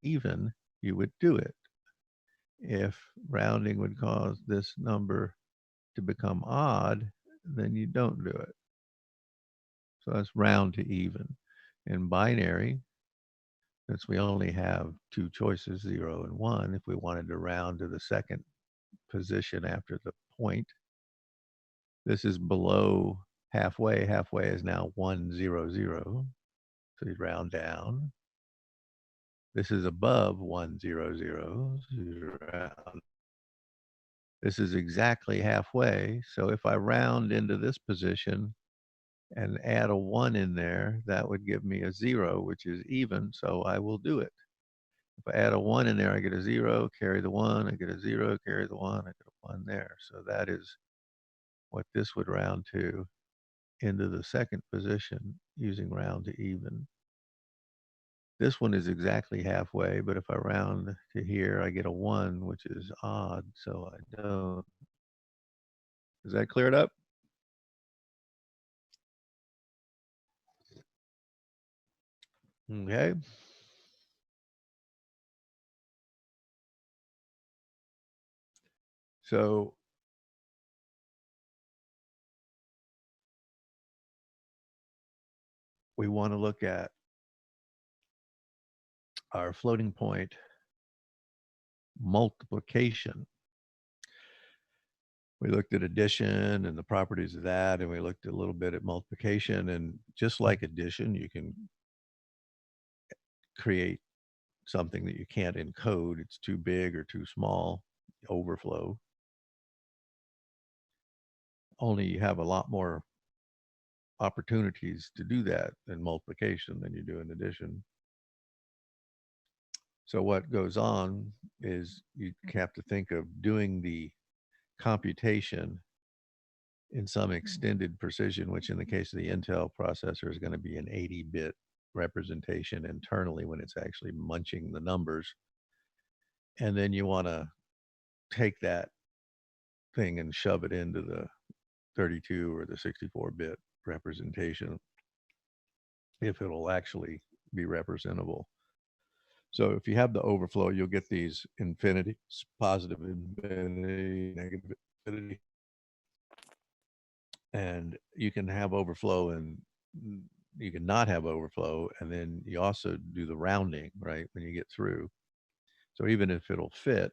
even, you would do it. If rounding would cause this number to become odd, then you don't do it. So that's round to even. In binary, since we only have two choices, 0 and 1, if we wanted to round to the second position after the point, this is below halfway. Halfway is now 1, 0, 0. So you round down. This is above 1, 0, 0. So you round. This is exactly halfway. So if I round into this position and add a 1 in there, that would give me a 0, which is even. So I will do it. If I add a 1 in there, I get a 0, carry the 1, I get a 0, carry the 1, I get a 1 there. So that is what this would round to into the second position using round to even. This one is exactly halfway, but if I round to here, I get a 1, which is odd, so I don't. Does that clear it up? Okay. So we want to look at our floating point multiplication. We looked at addition and the properties of that, and we looked a little bit at multiplication. And just like addition, you can create something that you can't encode. It's too big or too small, overflow. Only you have a lot more opportunities to do that in multiplication than you do in addition. So what goes on is you have to think of doing the computation in some extended precision, which in the case of the Intel processor is going to be an 80-bit representation internally when it's actually munching the numbers. And then you want to take that thing and shove it into the 32 or the 64-bit representation if it'll actually be representable. So if you have the overflow, you'll get these infinities, positive infinity, negative infinity. And you can have overflow and you can not have overflow. And then you also do the rounding, right, when you get through. So even if it'll fit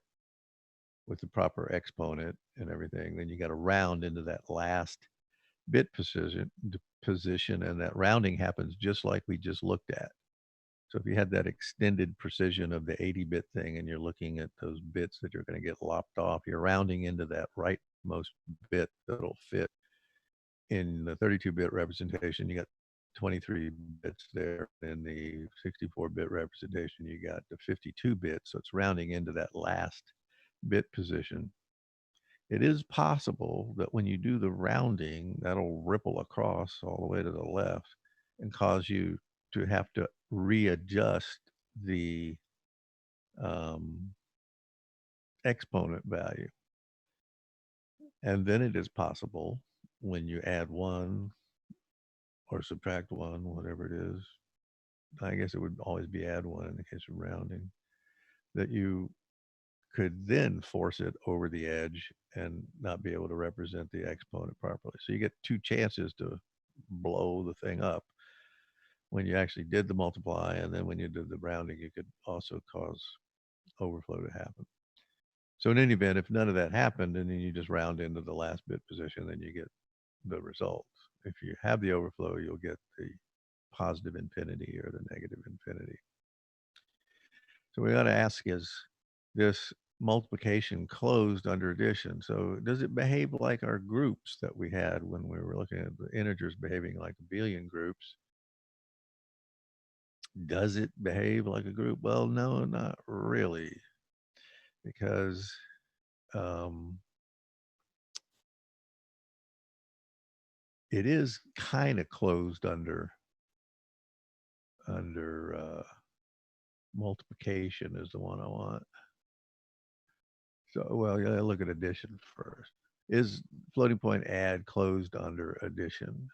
with the proper exponent and everything, then you got to round into that last bit position, and that rounding happens just like we just looked at. So if you had that extended precision of the 80-bit thing and you're looking at those bits that you're going to get lopped off, you're rounding into that rightmost bit that'll fit. In the 32-bit representation, you got 23 bits there. In the 64-bit representation, you got the 52 bits. So it's rounding into that last bit position. It is possible that when you do the rounding, that'll ripple across all the way to the left and cause you to have to readjust the um, exponent value. And then it is possible when you add 1 or subtract 1, whatever it is, I guess it would always be add 1 in the case of rounding, that you could then force it over the edge and not be able to represent the exponent properly. So you get two chances to blow the thing up. When you actually did the multiply, and then when you did the rounding, you could also cause overflow to happen. So in any event, if none of that happened, and then you just round into the last bit position, then you get the result. If you have the overflow, you'll get the positive infinity or the negative infinity. So we got to ask, is this multiplication closed under addition? So does it behave like our groups that we had when we were looking at the integers behaving like abelian groups? Does it behave like a group? Well, no, not really, because um, it is kind of closed under multiplication is the one I want. So, well, yeah, look at addition first. Is floating point add closed under addition?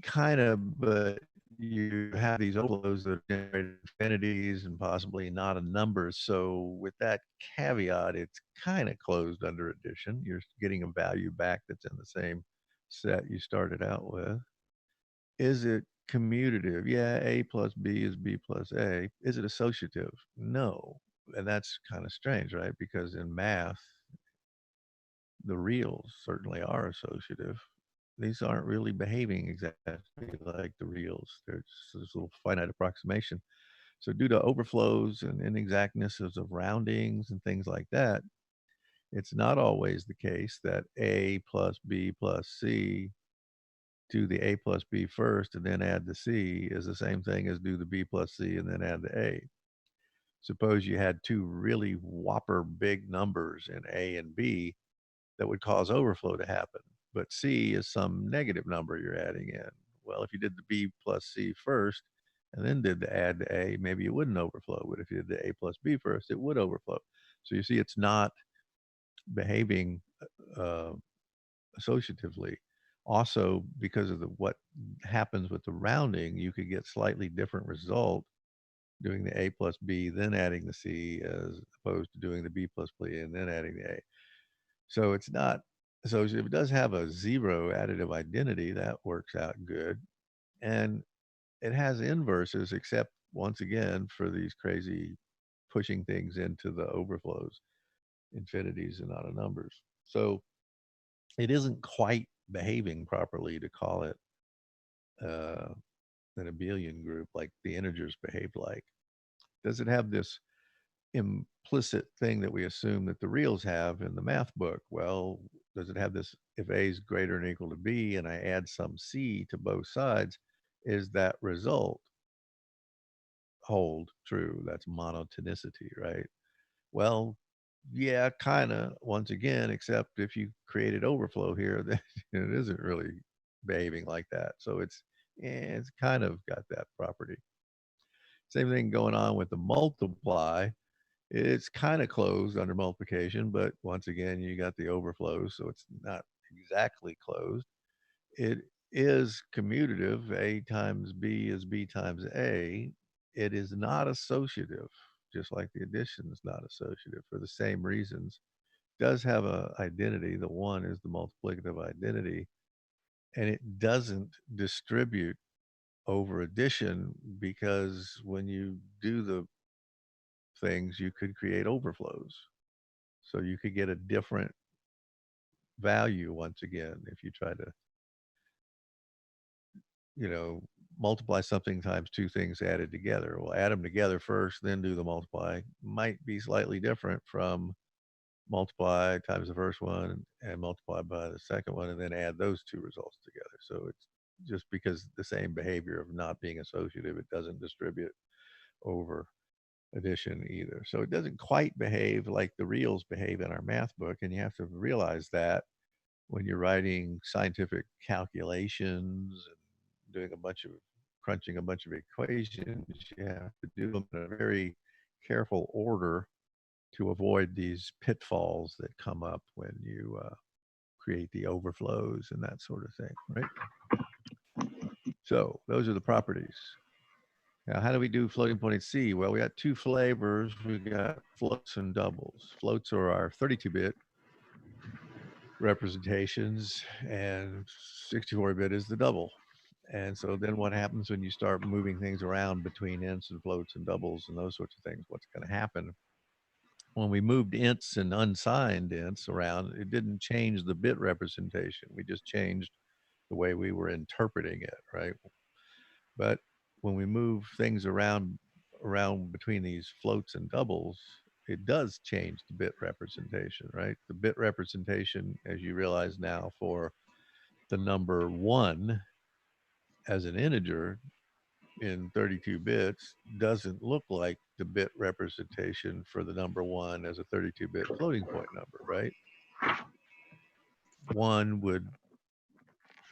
Kind of, but you have these overflows that generate infinities and possibly not a number. So with that caveat, it's kind of closed under addition. You're getting a value back that's in the same set you started out with. Is it commutative? Yeah, A plus B is B plus A. Is it associative? No. And that's kind of strange, right? Because in math, the reals certainly are associative. These aren't really behaving exactly like the reals. There's this little finite approximation. So due to overflows and inexactnesses of roundings and things like that, it's not always the case that A plus B plus C, do the A plus B first and then add the C, is the same thing as do the B plus C and then add the A. Suppose you had two really whopper big numbers in A and B that would cause overflow to happen. But C is some negative number you're adding in. Well, if you did the B plus C first and then did the add to A, maybe it wouldn't overflow. But if you did the A plus B first, it would overflow. So you see, it's not behaving uh, associatively. Also, because of what happens with the rounding, you could get slightly different result doing the A plus B, then adding the C, as opposed to doing the B plus B and then adding the A. So it's not, so if it does have a zero additive identity, that works out good. And it has inverses, except once again for these crazy pushing things into the overflows, infinities and out of numbers. So it isn't quite behaving properly to call it uh, an abelian group like the integers behaved like. Does it have this implicit thing that we assume that the reals have in the math book? Well, does it have this, if A is greater than or equal to B and I add some C to both sides, is that result hold true? That's monotonicity, right? Well, yeah, kind of, once again, except if you created overflow here, then it isn't really behaving like that. So it's kind of got that property. Same thing going on with the multiply. It's kind of closed under multiplication, but once again, you got the overflow, so it's not exactly closed. It is commutative. A times B is B times A. It is not associative, just like the addition is not associative for the same reasons. It does have a identity. The one is the multiplicative identity, and it doesn't distribute over addition because when you do the things, you could create overflows. So you could get a different value once again if you try to, you know, multiply something times two things added together. Well, add them together first, then do the multiply. Might be slightly different from multiply times the first one and multiply by the second one and then add those two results together. So it's just because the same behavior of not being associative, it doesn't distribute over addition either. So it doesn't quite behave like the reals behave in our math book. And you have to realize that when you're writing scientific calculations and doing a bunch of crunching a bunch of equations, you have to do them in a very careful order to avoid these pitfalls that come up when you create the overflows and that sort of thing, right? So those are the properties. Now, how do we do floating point at C? Well, we got two flavors. We got floats and doubles. Floats are our 32-bit representations, and 64-bit is the double. And so then what happens when you start moving things around between ints and floats and doubles and those sorts of things? What's going to happen? When we moved ints and unsigned ints around, it didn't change the bit representation. We just changed the way we were interpreting it, right? But when we move things around between these floats and doubles, it does change the bit representation, right? The bit representation, as you realize now, for the number one as an integer in 32 bits doesn't look like the bit representation for the number one as a 32-bit floating point number, right? One would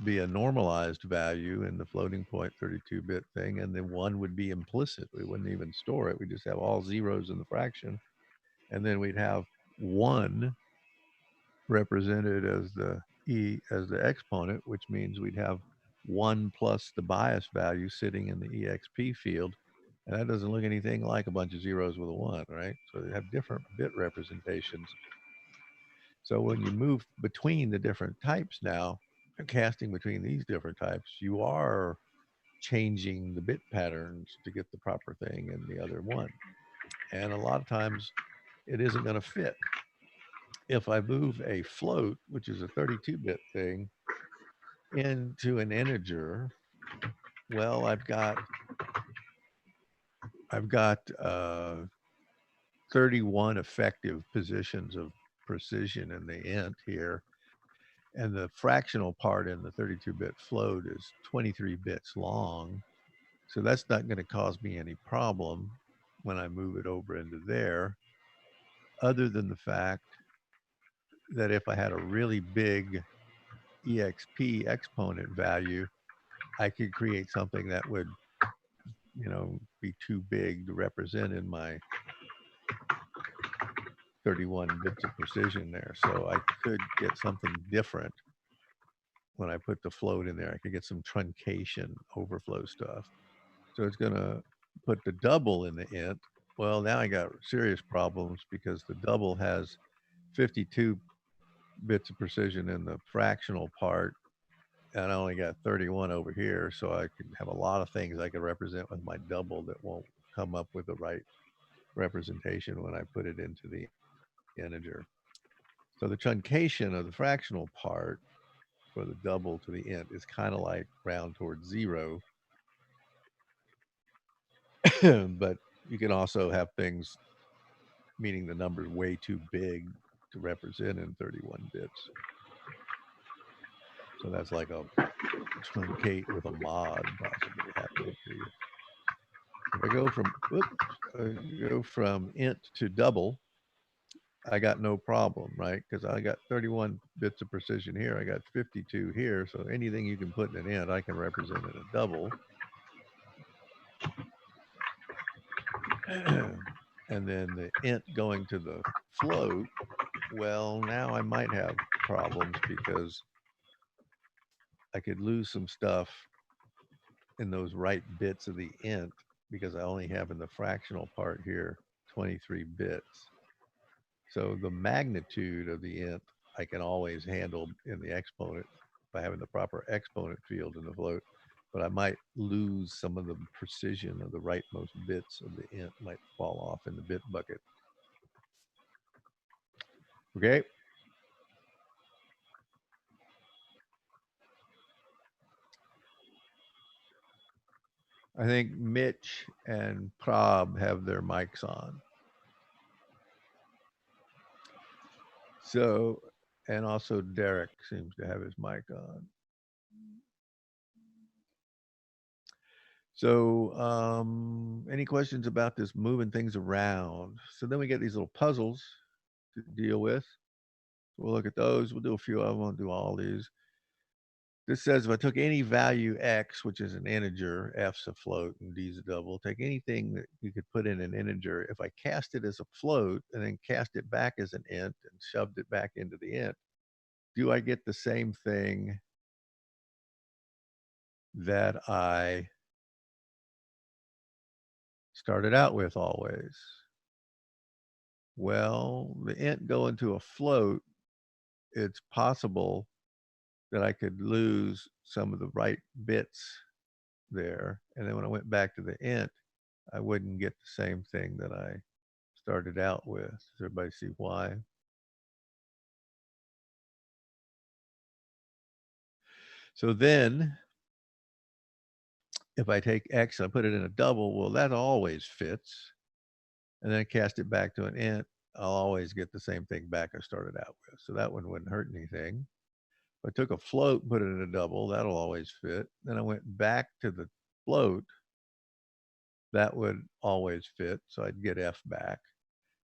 be a normalized value in the floating point 32-bit thing, and then one would be implicit. We wouldn't even store it. We just have all zeros in the fraction, and then we'd have one represented as the exponent, which means we'd have 1 plus the bias value sitting in the EXP field. And that doesn't look anything like a bunch of zeros with a 1, right? So they have different bit representations. So when you move between the different types now, casting between these different types, you are changing the bit patterns to get the proper thing in the other one. And a lot of times it isn't going to fit. If I move a float, which is a 32-bit thing, into an integer, well, I've got 31 effective positions of precision in the int here, and the fractional part in the 32-bit float is 23 bits long. So that's not going to cause me any problem when I move it over into there, other than the fact that if I had a really big EXP exponent value, I could create something that would, be too big to represent in my 31 bits of precision there. So I could get something different when I put the float in there. I could get some truncation overflow stuff. So it's going to put the double in the int. Well, now I got serious problems because the double has 52 bits of precision in the fractional part, and I only got 31 over here. So I could have a lot of things I could represent with my double that won't come up with the right representation when I put it into the integer. So the truncation of the fractional part for the double to the int is kind of like round towards zero. But you can also have things meaning the number's way too big to represent in 31 bits. So that's like a truncate with a mod possibly happening to you. If I go from int to double, I got no problem, right? Because I got 31 bits of precision here. I got 52 here. So anything you can put in an int, I can represent in a double. And then the int going to the float, well, now I might have problems because I could lose some stuff in those right bits of the int because I only have in the fractional part here 23 bits. So the magnitude of the int I can always handle in the exponent by having the proper exponent field in the float, but I might lose some of the precision of the rightmost bits of the int might fall off in the bit bucket. Okay. I think Mitch and Prob have their mics on. So, and also Derek seems to have his mic on. So, any questions about this moving things around? So then we get these little puzzles to deal with. We'll look at those. We'll do a few of them. Won't do all these. This says if I took any value x, which is an integer, f's a float and d's a double, take anything that you could put in an integer. If I cast it as a float and then cast it back as an int and shoved it back into the int, do I get the same thing that I started out with always? Well, the int going to a float, it's possible that I could lose some of the right bits there. And then when I went back to the int, I wouldn't get the same thing that I started out with. Does everybody see why? So then if I take x and I put it in a double, well, that always fits. And then I cast it back to an int, I'll always get the same thing back I started out with. So that one wouldn't hurt anything. If I took a float and put it in a double, that'll always fit. Then I went back to the float, that would always fit. So I'd get f back.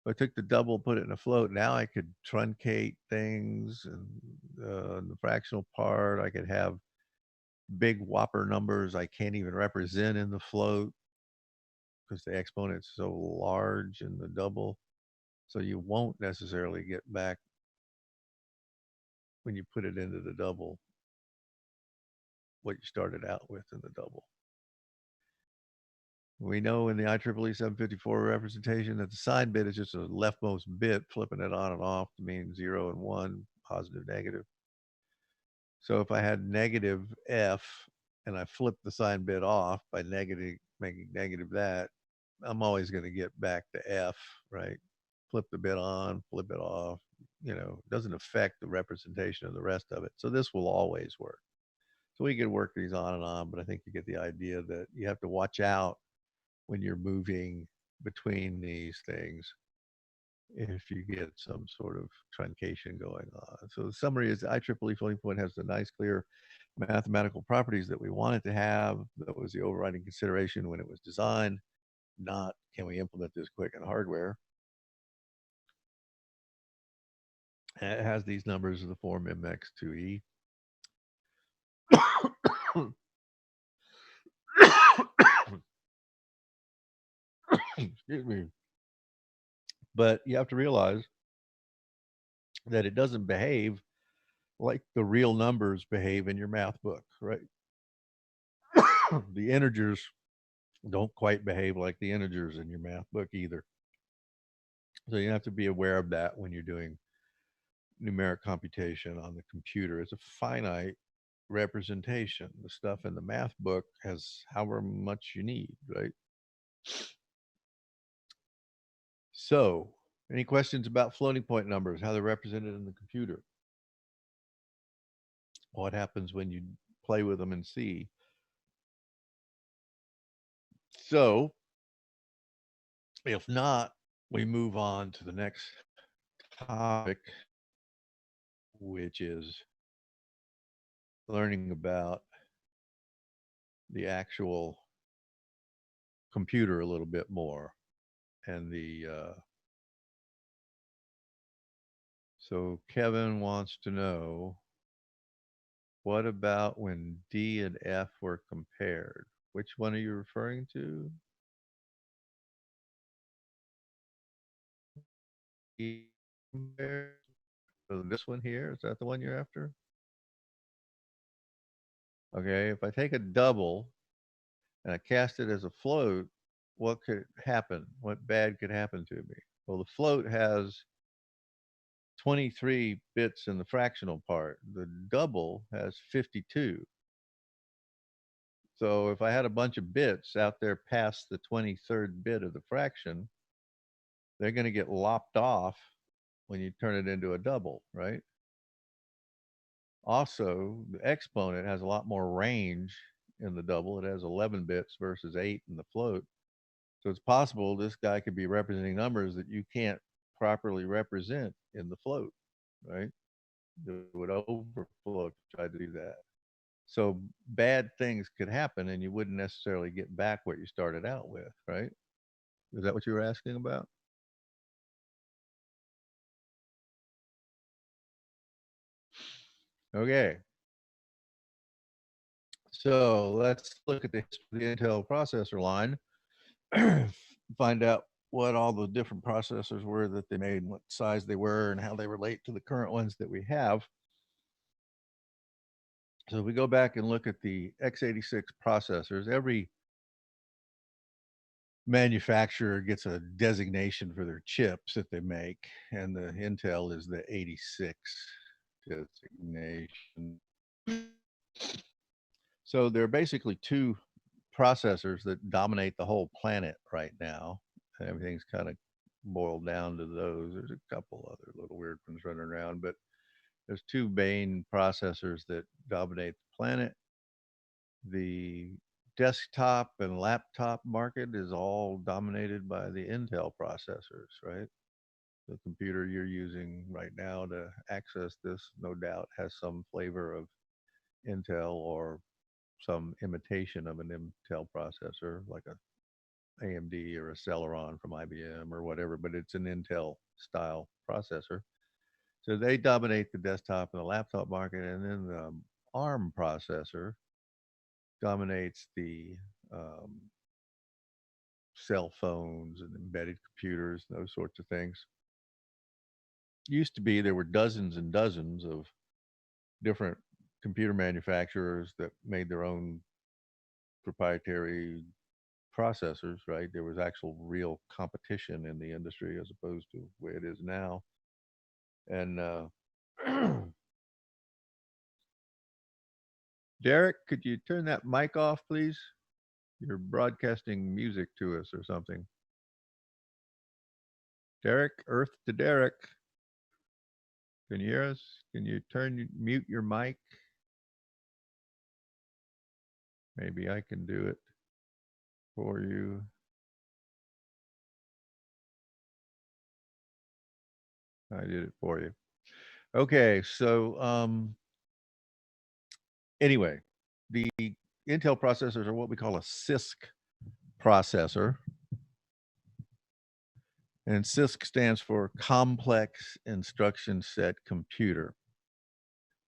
If I took the double, put it in a float, now I could truncate things and the fractional part. I could have big whopper numbers I can't even represent in the float because the exponent's so large in the double. So you won't necessarily get back when you put it into the double what you started out with in the double. We know in the IEEE 754 representation that the sign bit is just a leftmost bit, flipping it on and off to mean 0 and 1, positive, negative. So if I had negative F and I flip the sign bit off by negative, making negative that, I'm always going to get back to F, right? Flip the bit on, flip it off. It doesn't affect the representation of the rest of it. So this will always work. So we can work these on and on, but I think you get the idea that you have to watch out when you're moving between these things if you get some sort of truncation going on. So the summary is the IEEE floating point has the nice, clear mathematical properties that we want it to have. That was the overriding consideration when it was designed, not can we implement this quick in hardware. And it has these numbers of the form MX2E. Excuse me. But you have to realize that it doesn't behave like the real numbers behave in your math book, right? The integers don't quite behave like the integers in your math book either. So you have to be aware of that when you're doing numeric computation on the computer. It's a finite representation. The stuff in the math book has however much you need, right? So, any questions about floating point numbers, how they're represented in the computer? What happens when you play with them and see? So, if not, we move on to the next topic, which is learning about the actual computer a little bit more. And so Kevin wants to know, what about when D and F were compared? Which one are you referring to? So this one here, is that the one you're after? Okay, if I take a double and I cast it as a float, what could happen? What bad could happen to me? Well, the float has 23 bits in the fractional part. The double has 52. So if I had a bunch of bits out there past the 23rd bit of the fraction, they're going to get lopped off when you turn it into a double, right? Also, the exponent has a lot more range in the double. It has 11 bits versus 8 in the float. So it's possible this guy could be representing numbers that you can't properly represent in the float, right? It would overflow if you tried to do that. So bad things could happen and you wouldn't necessarily get back what you started out with, right? Is that what you were asking about? Okay. So let's look at the history of the Intel processor line, find out what all the different processors were that they made, what size they were, and how they relate to the current ones that we have. So if we go back and look at the x86 processors, every manufacturer gets a designation for their chips that they make, and the Intel is the 86 designation. So there are basically two processors that dominate the whole planet right now. Everything's kind of boiled down to those. There's a couple other little weird ones running around, but there's two main processors that dominate the planet. The desktop and laptop market is all dominated by the Intel processors, right? The computer you're using right now to access this, no doubt, has some flavor of Intel or some imitation of an Intel processor, like a AMD or a Celeron from IBM or whatever, but it's an Intel style processor. So they dominate the desktop and the laptop market, and then the ARM processor dominates the um, cell phones and embedded computers, those sorts of things. Used to be there were dozens and dozens of different computer manufacturers that made their own proprietary processors, right? There was actual real competition in the industry as opposed to the way it is now. And Derek, could you turn that mic off, please? You're broadcasting music to us or something. Derek, Earth to Derek. Can you hear us? Can you mute your mic? Maybe I can do it for you. I did it for you. Okay, so anyway, the Intel processors are what we call a CISC processor. And CISC stands for Complex Instruction Set Computer.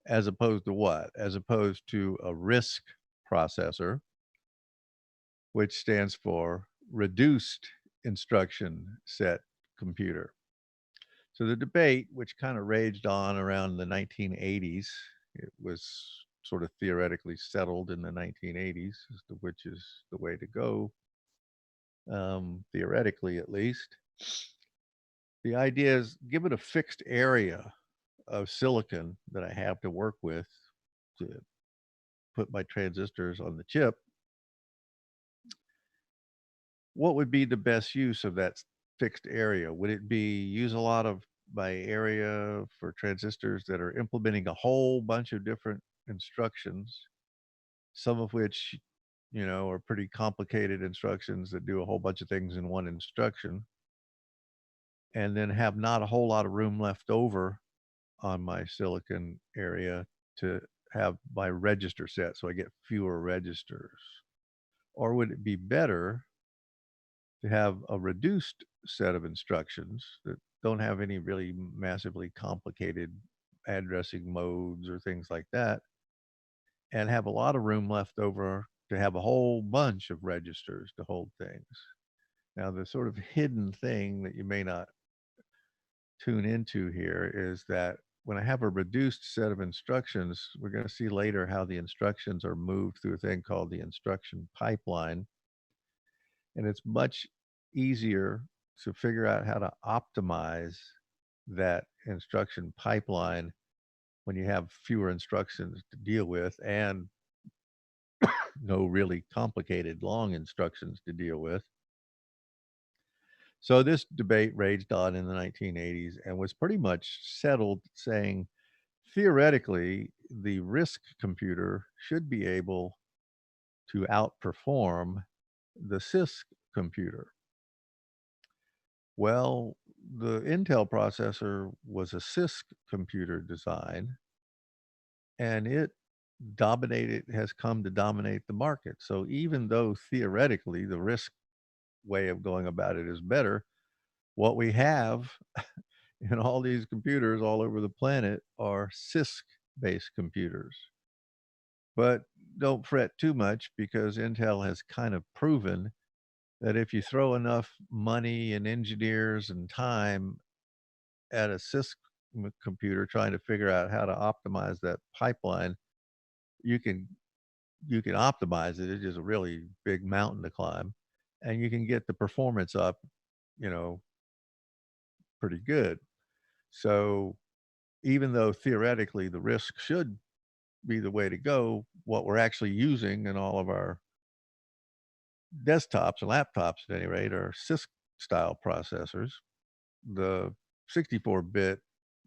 As opposed to what? As opposed to a RISC processor, which stands for Reduced Instruction Set Computer. So the debate, which kind of raged on around the 1980s, it was sort of theoretically settled in the 1980s as to which is the way to go, theoretically at least. The idea is given a fixed area of silicon that I have to work with to put my transistors on the chip, what would be the best use of that fixed area? Would it be use a lot of my area for transistors that are implementing a whole bunch of different instructions, some of which, are pretty complicated instructions that do a whole bunch of things in one instruction, and then have not a whole lot of room left over on my silicon area to have my register set so I get fewer registers? Or would it be better to have a reduced set of instructions that don't have any really massively complicated addressing modes or things like that, and have a lot of room left over to have a whole bunch of registers to hold things? Now, the sort of hidden thing that you may not tune into here is that when I have a reduced set of instructions, we're going to see later how the instructions are moved through a thing called the instruction pipeline. And it's much easier to figure out how to optimize that instruction pipeline when you have fewer instructions to deal with and no really complicated long instructions to deal with. So this debate raged on in the 1980s and was pretty much settled, saying theoretically the RISC computer should be able to outperform the CISC computer. Well, the Intel processor was a CISC computer design, and it has come to dominate the market. So even though theoretically the RISC way of going about it is better, what we have in all these computers all over the planet are CISC-based computers. But don't fret too much because Intel has kind of proven that if you throw enough money and engineers and time at a CISC computer trying to figure out how to optimize that pipeline, you can optimize it. It's just a really big mountain to climb, and you can get the performance up, you know, pretty good. So even though theoretically the RISC should be the way to go, what we're actually using in all of our desktops and laptops at any rate are CISC style processors. The 64-bit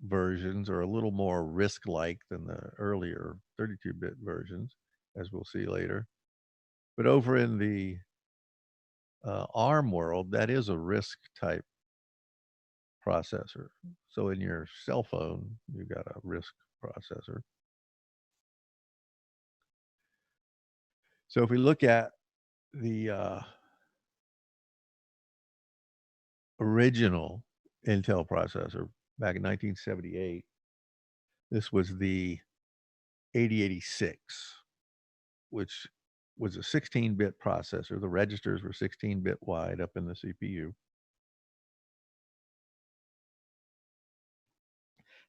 versions are a little more RISC-like than the earlier 32-bit versions, as we'll see later. But over in the ARM world, that is a RISC type processor. So in your cell phone, you've got a RISC processor. So if we look at the original Intel processor back in 1978, this was the 8086, which was a 16-bit processor. The registers were 16-bit wide up in the CPU.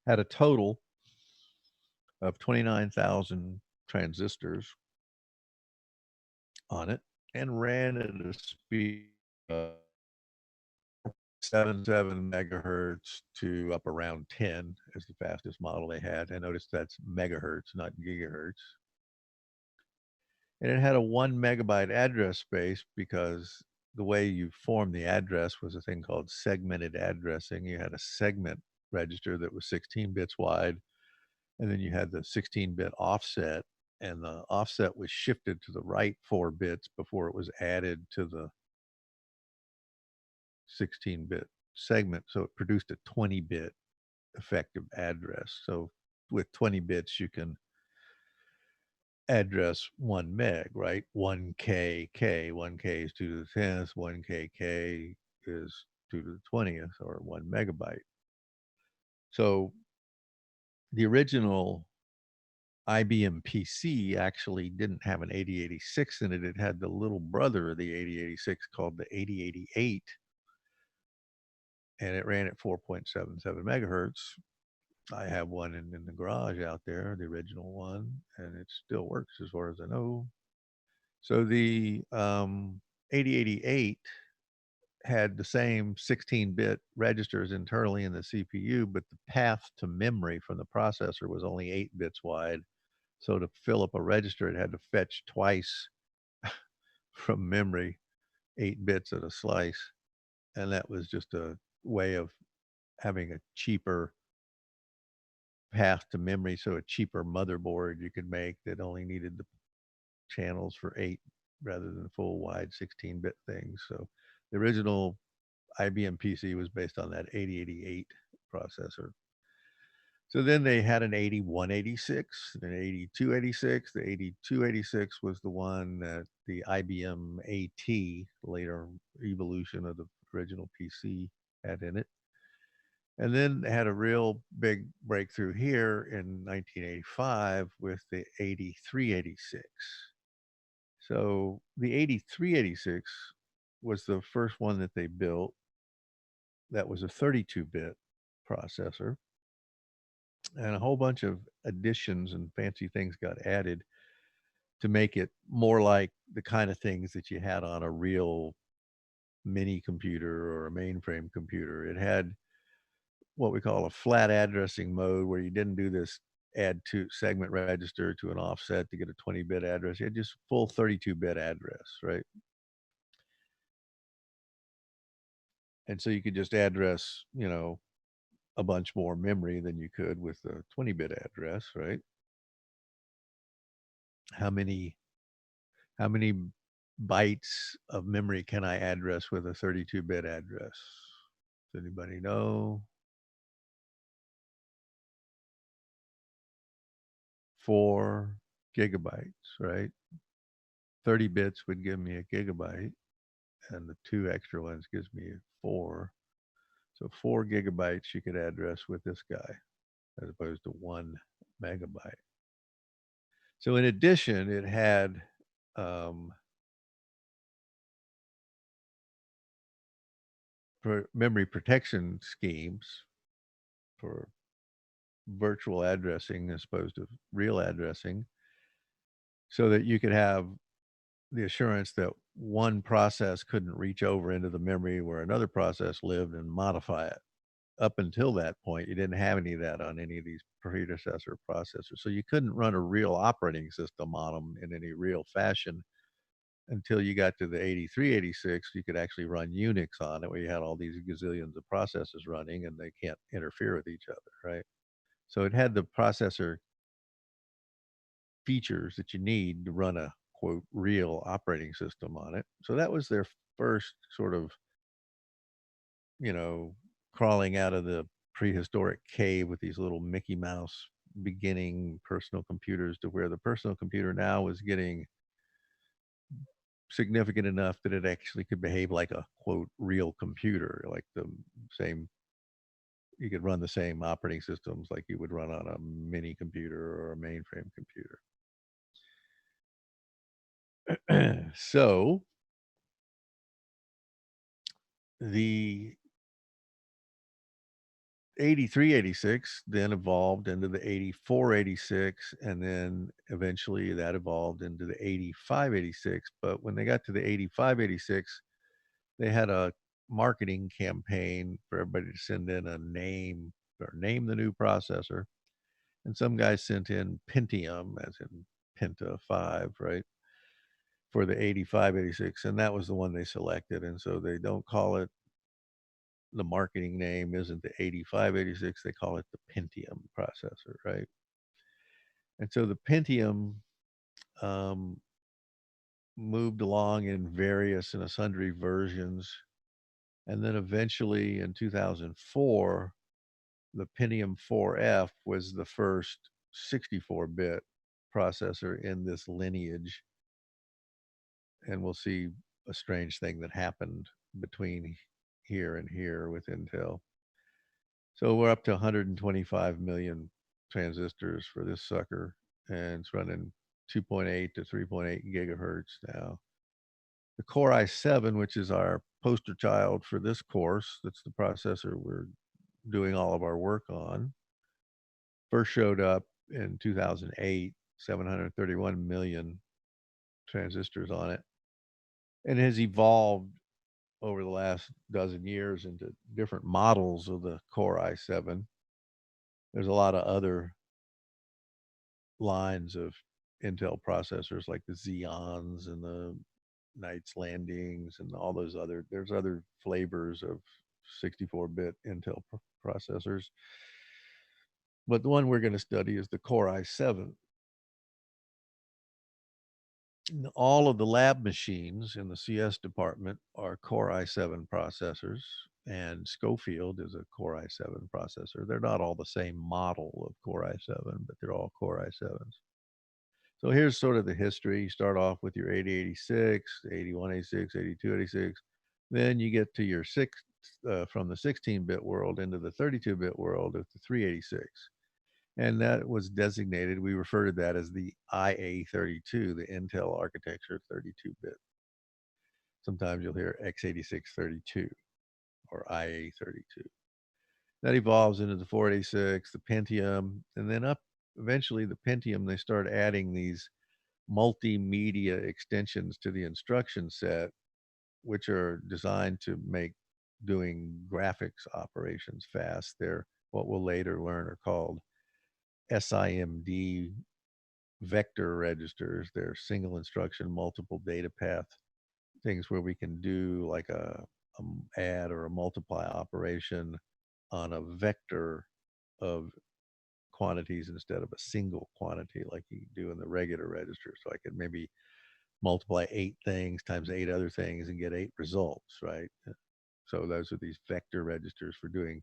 Had a total of 29,000 transistors on it and ran at a speed of 77 megahertz to up around 10 is the fastest model they had. I noticed that's megahertz, not gigahertz. And it had a 1 megabyte address space because the way you formed the address was a thing called segmented addressing. You had a segment register that was 16 bits wide, and then you had the 16-bit offset, and the offset was shifted to the right 4 bits before it was added to the 16-bit segment. So it produced a 20-bit effective address. So with 20 bits, you can address 1 meg, right? 1KK. 1K is 2 to the 10th. 1KK is 2 to the 20th, or 1 megabyte. So the original IBM PC actually didn't have an 8086 in it. It had the little brother of the 8086 called the 8088, and it ran at 4.77 megahertz. I have one in the garage out there, the original one, and it still works as far as I know. So the 8088 had the same 16-bit registers internally in the CPU, but the path to memory from the processor was only 8 bits wide. So to fill up a register, it had to fetch twice from memory, 8 bits at a slice. And that was just a way of having a cheaper path to memory, so a cheaper motherboard you could make that only needed the channels for 8 rather than full wide 16-bit things. So the original IBM PC was based on that 8088 processor. So then they had an 8186, an 8286. The 8286 was the one that the IBM AT, later evolution of the original PC, had in it. And then they had a real big breakthrough here in 1985 with the 8386. So the 8386 was the first one that they built that was a 32-bit processor, and a whole bunch of additions and fancy things got added to make it more like the kind of things that you had on a real mini computer or a mainframe computer. It had what we call a flat addressing mode, where you didn't do this add to segment register to an offset to get a 20-bit address. You had just full 32-bit address, right? And so you could just address, a bunch more memory than you could with a 20-bit address, right? How many how many bytes of memory can I address with a 32-bit address? Does anybody know? 4 gigabytes, right? 30 bits would give me a gigabyte, and the 2 extra ones gives me 4. So 4 gigabytes you could address with this guy, as opposed to 1 megabyte. So in addition, it had memory protection schemes for virtual addressing as opposed to real addressing, so that you could have the assurance that one process couldn't reach over into the memory where another process lived and modify it. Up until that point, you didn't have any of that on any of these predecessor processors. So you couldn't run a real operating system on them in any real fashion until you got to the 8386. You could actually run Unix on it, where you had all these gazillions of processes running and they can't interfere with each other, right? So it had the processor features that you need to run a quote real operating system on it. So that was their first sort of, you know, crawling out of the prehistoric cave with these little Mickey Mouse beginning personal computers, to where the personal computer now was getting significant enough that it actually could behave like a quote real computer, like the same, you could run the same operating systems like you would run on a mini computer or a mainframe computer. So the 8386 then evolved into the 8486, and then eventually that evolved into the 8586. But when they got to the 8586, they had a marketing campaign for everybody to send in a name or name the new processor. And some guys sent in Pentium, as in Penta 5, right, for the 8586. And that was the one they selected. And so they don't call it, the marketing name isn't the 8586, they call it the Pentium processor, right? And so the Pentium um, moved along in various and sundry versions. And then eventually in 2004, the Pentium 4F was the first 64-bit processor in this lineage. And we'll see a strange thing that happened between here and here with Intel. So we're up to 125 million transistors for this sucker, and it's running 2.8 to 3.8 gigahertz now. The Core i7, which is our poster child for this course, that's the processor we're doing all of our work on, first showed up in 2008, 731 million transistors on it, and has evolved over the last dozen years into different models of the Core i7. There's a lot of other lines of Intel processors like the Xeons and the Knights Landings and all those other, there's other flavors of 64-bit Intel processors. But the one we're going to study is the Core i7. All of the lab machines in the CS department are Core i7 processors, and Schofield is a Core i7 processor. They're not all the same model of Core i7, but they're all Core i7s. So here's sort of the history. You start off with your 8086, 8186, 8286. Then you get to your from the 16-bit world into the 32-bit world of the 386. And that was designated, we refer to that as the IA32, the Intel architecture 32-bit. Sometimes you'll hear x86-32 or IA32. That evolves into the 486, the Pentium, and then up eventually the Pentium, they start adding these multimedia extensions to the instruction set, which are designed to make doing graphics operations fast. They're what we'll later learn are called SIMD vector registers. They're single instruction, multiple data path things where we can do like a add or a multiply operation on a vector of quantities instead of a single quantity like you do in the regular register. So I could maybe multiply 8 things times 8 other things and get 8 results, right? So those are these vector registers for doing,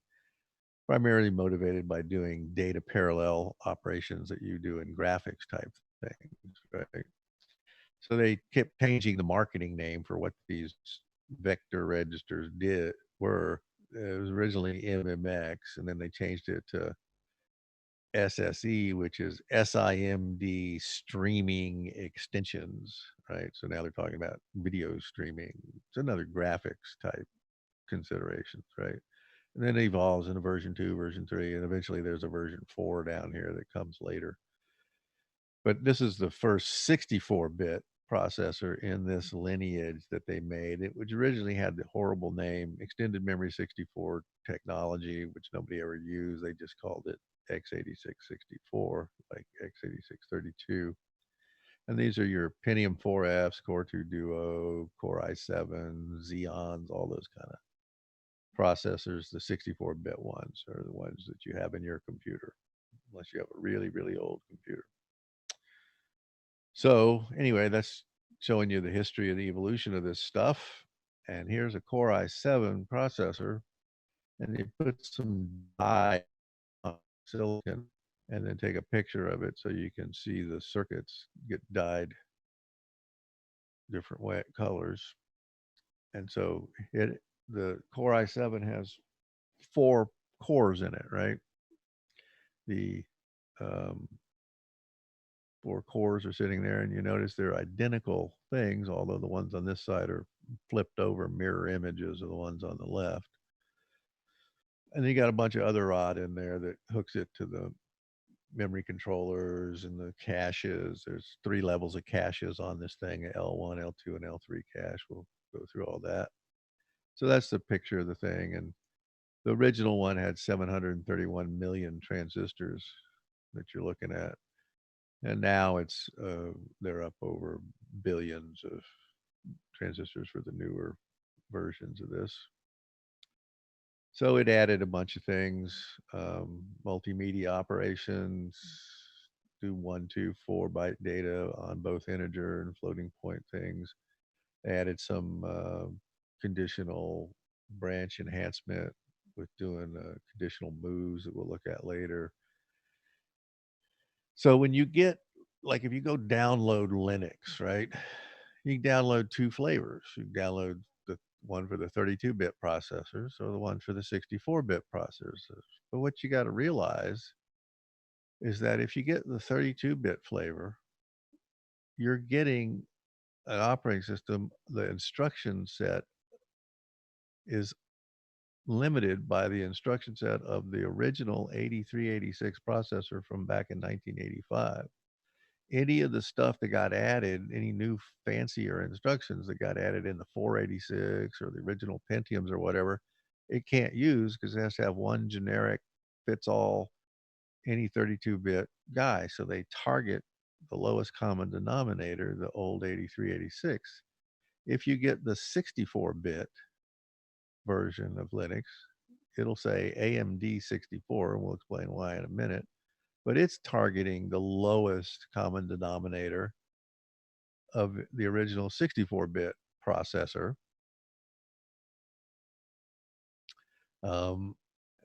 primarily motivated by doing data parallel operations that you do in graphics type things, right? So they kept changing the marketing name for what these vector registers were. It was originally MMX, and then they changed it to SSE, which is SIMD streaming extensions, right? So now they're talking about video streaming. It's another graphics type considerations, right? And then it evolves into version 2, version 3, and eventually there's a version 4 down here that comes later. But this is the first 64-bit processor in this lineage that they made. It which originally had the horrible name Extended Memory 64 technology, which nobody ever used. They just called it x86-64, like x86-32. And these are your Pentium 4Fs, Core 2 Duo, Core i7, Xeons, all those kind of processors. The 64-bit ones are the ones that you have in your computer, unless you have a really, really old computer. So anyway, that's showing you the history of the evolution of this stuff. And here's a Core i7 processor, and you put some dye on silicon and then take a picture of it so you can see the circuits get dyed different colors. And so the Core i7 has 4 cores in it, right? The 4 cores are sitting there, and you notice they're identical things, although the ones on this side are flipped over mirror images of the ones on the left. And then you got a bunch of other rod in there that hooks it to the memory controllers and the caches. There's 3 levels of caches on this thing: L1, L2, and L3 cache. We'll go through all that. So that's the picture of the thing. And the original one had 731 million transistors that you're looking at. And now they're up over billions of transistors for the newer versions of this. So it added a bunch of things, multimedia operations, do 1, 2, 4 byte data on both integer and floating point things. Added some conditional branch enhancement with doing conditional moves that we'll look at later. So when you get, like, if you go download Linux, right? You can download 2 flavors. You can download the one for the 32-bit processors or the one for the 64-bit processors. But what you got to realize is that if you get the 32-bit flavor, you're getting an operating system. The instruction set is limited by the instruction set of the original 8386 processor from back in 1985. Any of the stuff that got added, any new fancier instructions that got added in the 486 or the original Pentiums or whatever, it can't use because it has to have one generic fits all any 32-bit guy. So they target the lowest common denominator, the old 8386. If you get the 64-bit version of Linux, it'll say AMD 64, and we'll explain why in a minute, but it's targeting the lowest common denominator of the original 64-bit processor. Um,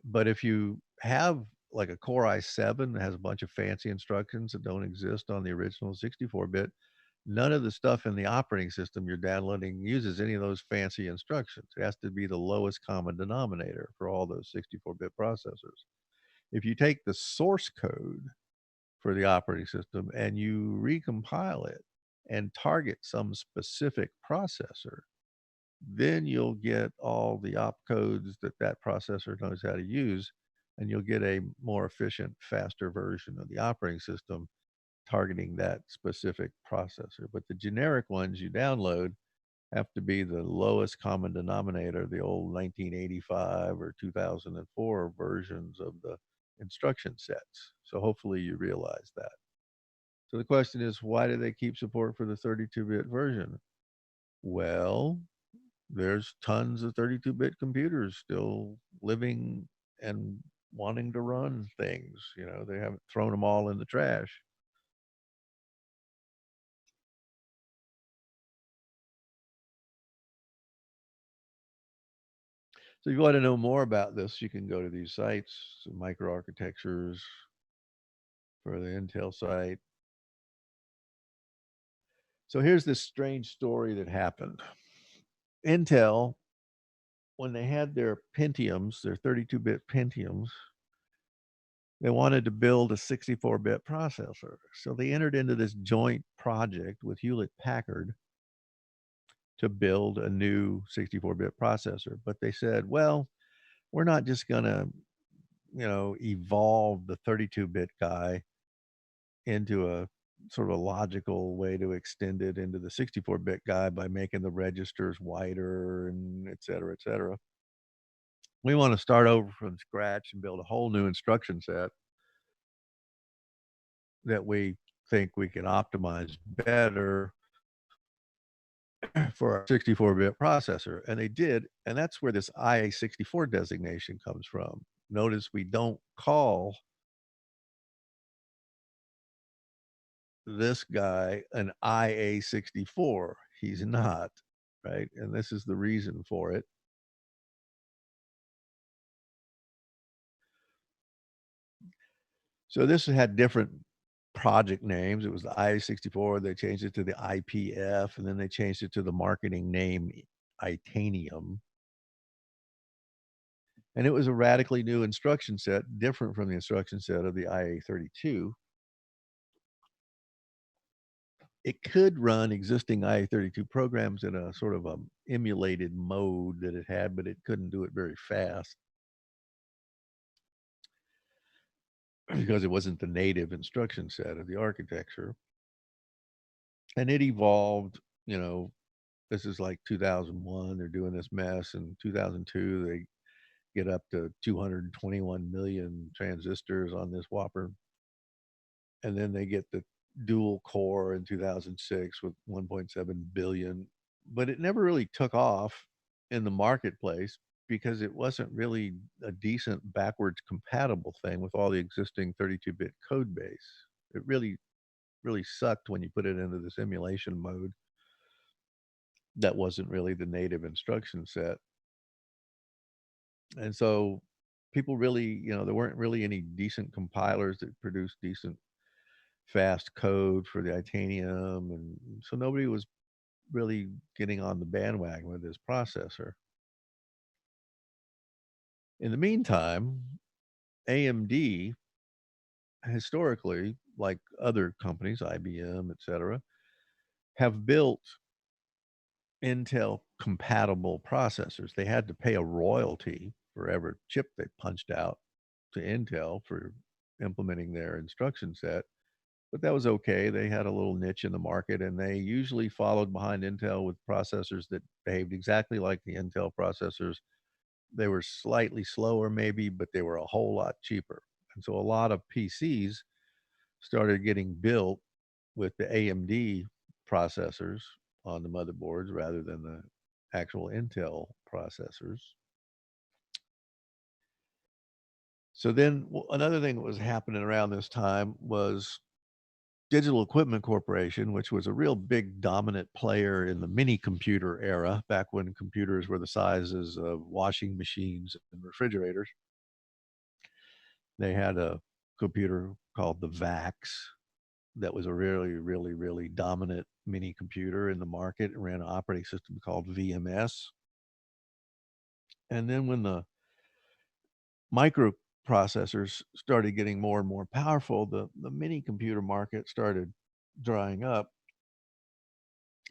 but if you have like a Core i7 that has a bunch of fancy instructions that don't exist on the original 64-bit, none of the stuff in the operating system you're downloading uses any of those fancy instructions. It has to be the lowest common denominator for all those 64-bit processors. If you take the source code for the operating system and you recompile it and target some specific processor, then you'll get all the opcodes that that processor knows how to use, and you'll get a more efficient, faster version of the operating system targeting that specific processor. But the generic ones you download have to be the lowest common denominator, the old 1985 or 2004 versions of the instruction sets. So hopefully you realize that. So the question is, why do they keep support for the 32-bit version? Well, there's tons of 32-bit computers still living and wanting to run things. They haven't thrown them all in the trash. So if you want to know more about this, you can go to these sites, microarchitectures for the Intel site. So here's this strange story that happened. Intel, when they had their Pentiums, their 32-bit Pentiums, they wanted to build a 64-bit processor. So they entered into this joint project with Hewlett Packard to build a new 64-bit processor. But they said, well, we're not just going to, evolve the 32-bit guy into a sort of a logical way to extend it into the 64-bit guy by making the registers wider and et cetera, et cetera. We want to start over from scratch and build a whole new instruction set that we think we can optimize better for our 64-bit processor. And they did, and that's where this IA64 designation comes from. Notice we don't call this guy an IA64. He's not, right? And this is the reason for it. So this had different project names. It was the IA64. They changed it to the IPF, and then they changed it to the marketing name Itanium. And it was a radically new instruction set, different from the instruction set of the IA32. It could run existing IA32 programs in a sort of a emulated mode that it had, but it couldn't do it very fast. because it wasn't the native instruction set of the architecture. And it evolved, you know, this is like 2001, they're doing this mess. In 2002, they get up to 221 million transistors on this Whopper. And then they get the dual core in 2006 with 1.7 billion. But it never really took off in the marketplace because it wasn't really a decent backwards compatible thing with all the existing 32-bit code base. It really sucked when you put it into the simulation mode. That wasn't really the native instruction set. And so people really, there weren't really any decent compilers that produced decent fast code for the Itanium. And so nobody was really getting on the bandwagon with this processor. In the meantime, AMD historically, like other companies, IBM, et cetera, have built Intel compatible processors. They had to pay a royalty for every chip they punched out to Intel for implementing their instruction set. But that was okay. They had a little niche in the market, and they usually followed behind Intel with processors that behaved exactly like the Intel processors. They were slightly slower, maybe, but they were a whole lot cheaper. And so a lot of PCs started getting built with the AMD processors on the motherboards rather than the actual Intel processors. So then another thing that was happening around this time was Digital Equipment Corporation, which was a real big dominant player in the mini computer era, back when computers were the sizes of washing machines and refrigerators. They had a computer called the VAX that was a really dominant mini computer in the market. It ran an operating system called VMS. And then when the microprocessors started getting more and more powerful, the mini computer market started drying up.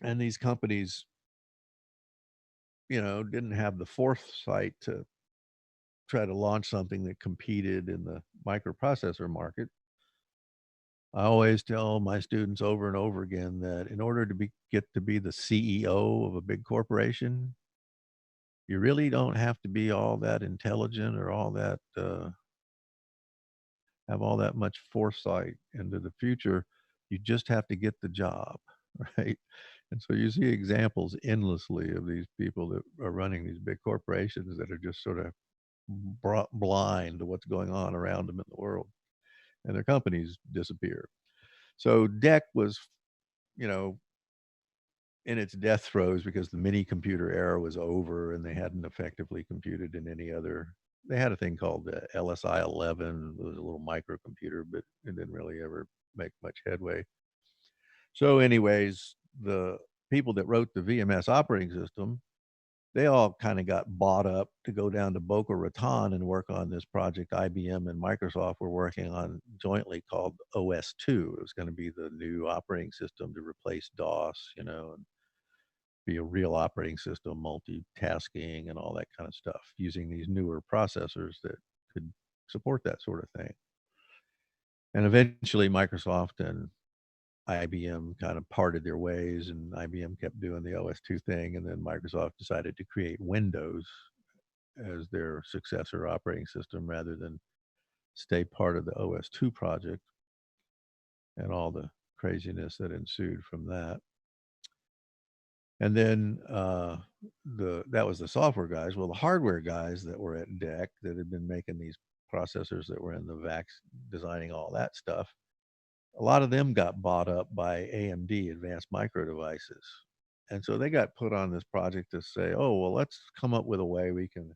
And these companies, didn't have the foresight to try to launch something that competed in the microprocessor market. I always tell my students over and over again that in order to get to be the CEO of a big corporation, you really don't have to be all that intelligent or all that have all that much foresight into the future. You just have to get the job, right? And so you see examples endlessly of these people that are running these big corporations that are just sort of blind to what's going on around them in the world, and their companies disappear. So DEC was, you know, in its death throes because the mini computer era was over and they hadn't effectively computed in any other. They had a thing called the LSI 11. It was a little microcomputer, but it didn't really ever make much headway. So, anyways, the people that wrote the VMS operating system, they all kind of got bought up to go down to Boca Raton and work on this project IBM and Microsoft were working on jointly called OS2. It was going to be the new operating system to replace DOS, and be a real operating system, multitasking and all that kind of stuff using these newer processors that could support that sort of thing. And eventually Microsoft and IBM kind of parted their ways, and IBM kept doing the OS2 thing, and then Microsoft decided to create Windows as their successor operating system rather than stay part of the OS2 project and all the craziness that ensued from that. And then that was the software guys. Well, the hardware guys that were at DEC that had been making these processors that were in the VAX, designing all that stuff, a lot of them got bought up by AMD, Advanced Micro Devices. And so they got put on this project to say, oh, well, let's come up with a way we can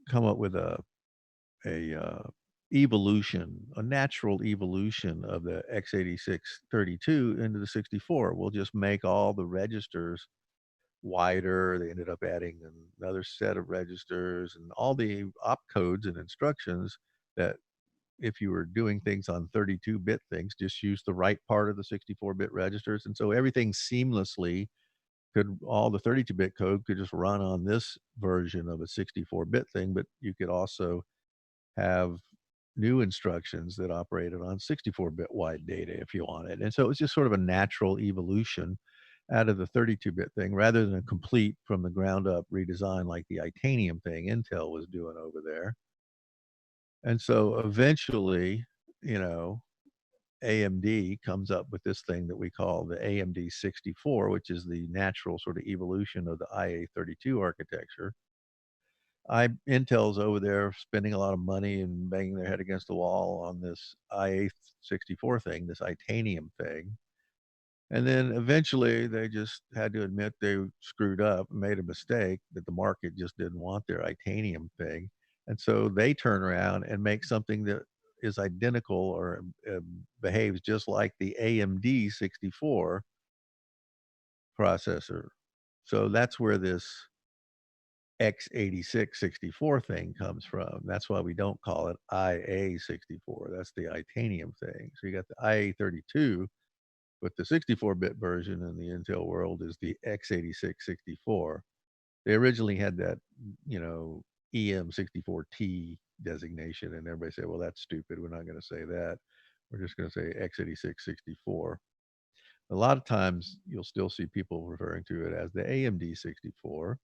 come up with a evolution, a natural evolution of the x86-32 into the 64. We'll just make all the registers wider. They ended up adding another set of registers and all the opcodes and instructions that if you were doing things on 32-bit things, just use the right part of the 64-bit registers. And so everything seamlessly all the 32-bit code could just run on this version of a 64-bit thing, but you could also have new instructions that operated on 64-bit wide data if you wanted. And so it was just sort of a natural evolution out of the 32-bit thing rather than a complete from the ground up redesign like the Itanium thing Intel was doing over there. And so eventually, you know, AMD comes up with this thing that we call the AMD 64, which is the natural sort of evolution of the IA32 architecture. Intel's over there spending a lot of money and banging their head against the wall on this IA64 thing, this Itanium thing. And then eventually they just had to admit they screwed up, made a mistake, that the market just didn't want their Itanium thing. And so they turn around and make something that is identical or behaves just like the AMD 64 processor. So that's where this x86 64 thing comes from. That's why we don't call it IA64. That's the Itanium thing. So you got the IA32, but the 64-bit version in the Intel world is the x86 64. They originally had that, you know, EM64T designation, and everybody said, well, that's stupid. We're not going to say that. We're just going to say x86 64. A lot of times you'll still see people referring to it as the AMD 64.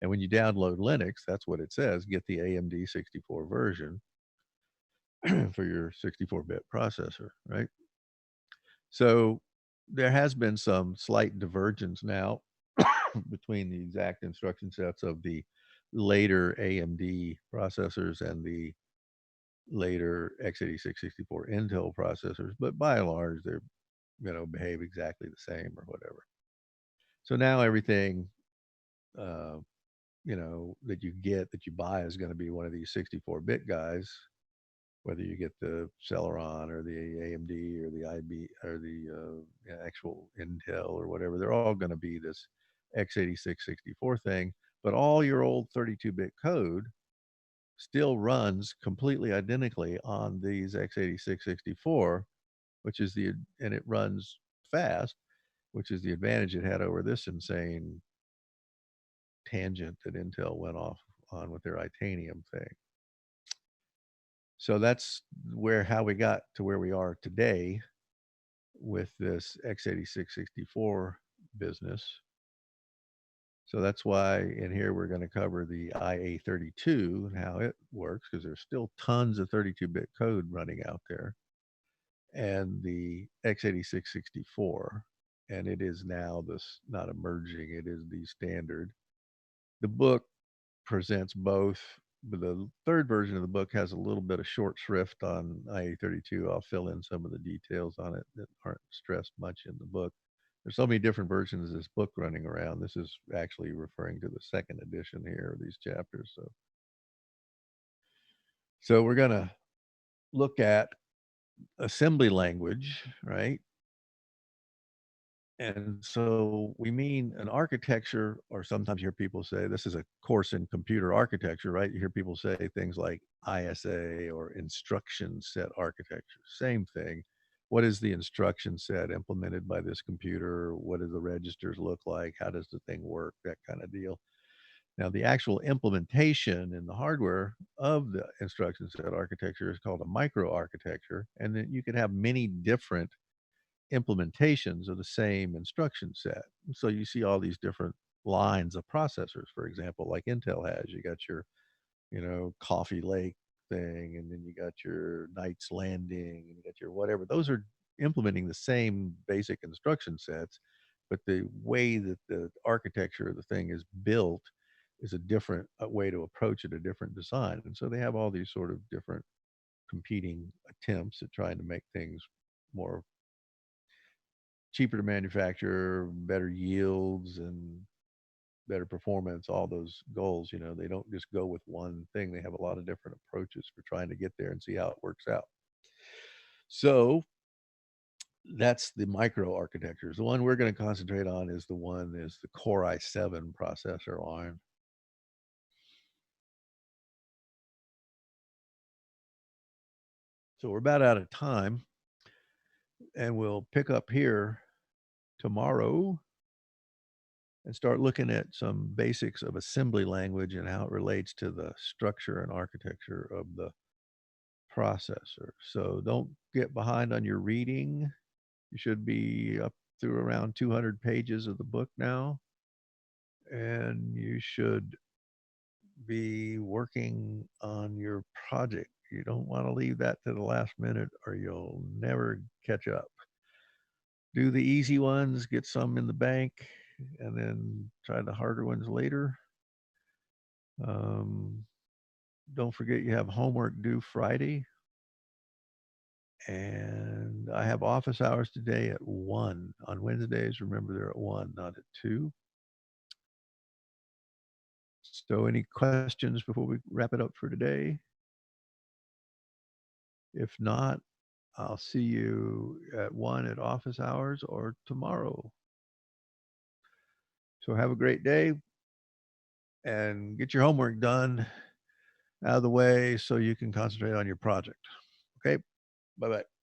And when you download Linux, that's what it says, get the AMD 64 version for your 64-bit processor, right? So there has been some slight divergence now between the exact instruction sets of the later AMD processors and the later x86-64 Intel processors, but by and large, they're, you know, behave exactly the same or whatever. So now everything, uh, you know, that you get, that you buy is going to be one of these 64-bit guys, whether you get the Celeron or the AMD or the IB or the actual Intel or whatever. They're all going to be this x86 64 thing, but all your old 32-bit code still runs completely identically on these x86 64, which is and it runs fast, which is the advantage it had over this insane tangent that Intel went off on with their Itanium thing. So that's how we got to where we are today with this x86 64 business. So that's why in here we're going to cover the IA32 and how it works, because there's still tons of 32-bit code running out there, and the x86 64. And it is now this, not emerging, it is the standard. The book presents both, but the third version of the book has a little bit of short shrift on IA32. I'll fill in some of the details on it that aren't stressed much in the book. There's so many different versions of this book running around. This is actually referring to the second edition here of these chapters. So we're going to look at assembly language, right? And so we mean an architecture, or sometimes you hear people say this is a course in computer architecture, right? You hear people say things like ISA or instruction set architecture. Same thing. What is the instruction set implemented by this computer? What do the registers look like? How does the thing work? That kind of deal. Now, the actual implementation in the hardware of the instruction set architecture is called a microarchitecture, and then you can have many different implementations of the same instruction set. So you see all these different lines of processors, for example, like Intel has. You got your, you know, Coffee Lake thing, and then you got your Knight's Landing, and you got your whatever. Those are implementing the same basic instruction sets, but the way that the architecture of the thing is built is a different way to approach it, a different design. And so they have all these sort of different competing attempts at trying to make things more cheaper to manufacture, better yields, and better performance, all those goals. You know, they don't just go with one thing. They have a lot of different approaches for trying to get there and see how it works out. So that's the micro architectures. The one we're going to concentrate on is the Core i7 processor line. So we're about out of time, and we'll pick up here tomorrow and start looking at some basics of assembly language and how it relates to the structure and architecture of the processor. So don't get behind on your reading. You should be up through around 200 pages of the book now. And you should be working on your project. You don't want to leave that to the last minute or you'll never catch up. Do the easy ones, get some in the bank, and then try the harder ones later. Um, don't forget you have homework due Friday. And I have office hours today at 1. On Wednesdays, remember they're at 1, not at 2. So any questions before we wrap it up for today? If not, I'll see you at 1 at office hours or tomorrow. So have a great day and get your homework done out of the way so you can concentrate on your project. Okay? Bye bye.